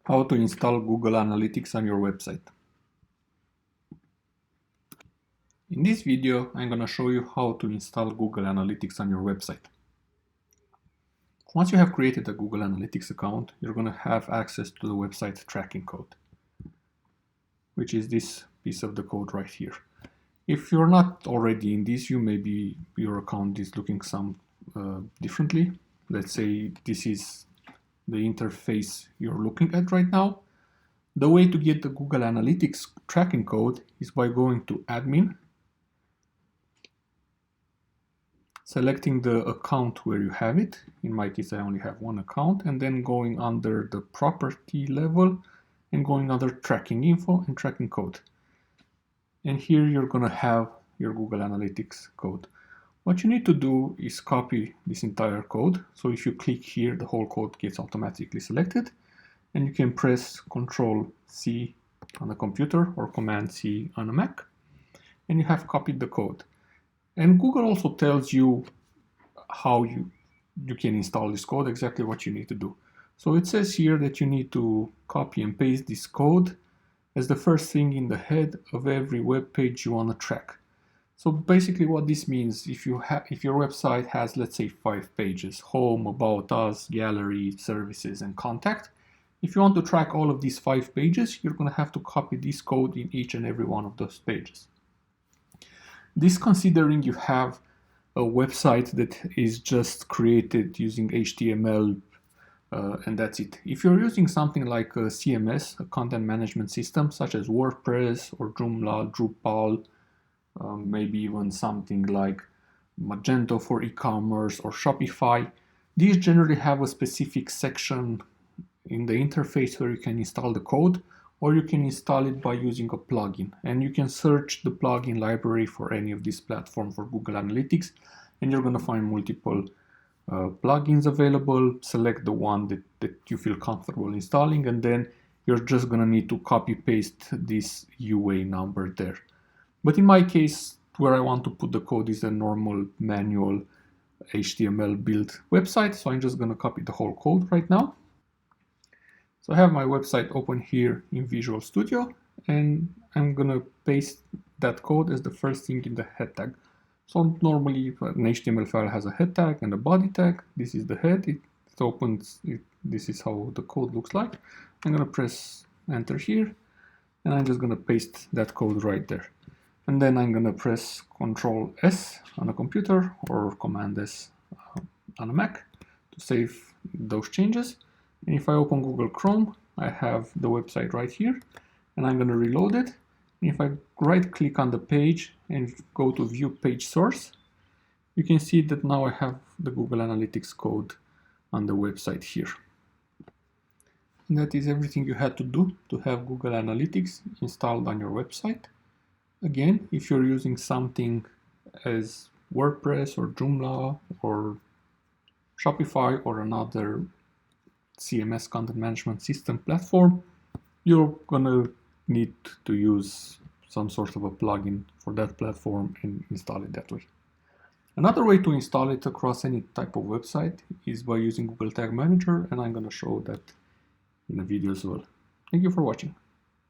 How to install Google Analytics on your website. In this video, I'm going to show you how to install Google Analytics on your website. Once you have created a Google Analytics account, you're going to have access to the website tracking code, which is this piece of the code right here. If you're not already in this, maybe your account is looking some differently. Let's say this is the interface you're looking at right now. The way to get the Google Analytics tracking code is by going to Admin, selecting the account where you have it. In my case, I only have one account, and then going under the property level and going under tracking info and tracking code. And here you're going to have your Google Analytics code. What you need to do is copy this entire code. So if you click here, the whole code gets automatically selected, and you can press Ctrl+C on a computer or Command+C on a Mac, and you have copied the code. And Google also tells you how you can install this code, exactly what you need to do. So it says here that you need to copy and paste this code as the first thing in the head of every web page you want to track. So basically what this means, if your website has, let's say, 5 pages, home, about us, gallery, services, and contact, if you want to track all of these 5 pages, you're going to have to copy this code in each and every one of those pages. This considering you have a website that is just created using HTML and that's it. If you're using something like a CMS, a content management system, such as WordPress or Joomla, Drupal, maybe even something like Magento for e-commerce or Shopify, these generally have a specific section in the interface where you can install the code, or you can install it by using a plugin. And you can search the plugin library for any of these platforms for Google Analytics, and you're going to find multiple plugins available. Select the one that you feel comfortable installing, and then you're just going to need to copy paste this UA number there. But in my case, where I want to put the code is a normal manual HTML build website, so I'm just going to copy the whole code right now. So I have my website open here in Visual Studio, and I'm going to paste that code as the first thing in the head tag. So normally an HTML file has a head tag and a body tag. This is the head, it opens, this is how the code looks like. I'm going to press enter here, and I'm just going to paste that code right there. And then I'm going to press Ctrl+S on a computer or Command+S on a Mac to save those changes. And if I open Google Chrome, I have the website right here, and I'm going to reload it. And if I right click on the page and go to view page source, you can see that now I have the Google Analytics code on the website here. And that is everything you had to do to have Google Analytics installed on your website. Again, if you're using something as WordPress or Joomla or Shopify or another CMS content management system platform, you're gonna need to use some sort of a plugin for that platform and install it that way. Another way to install it across any type of website is by using Google Tag Manager, and I'm gonna show that in a video as well. Thank you for watching.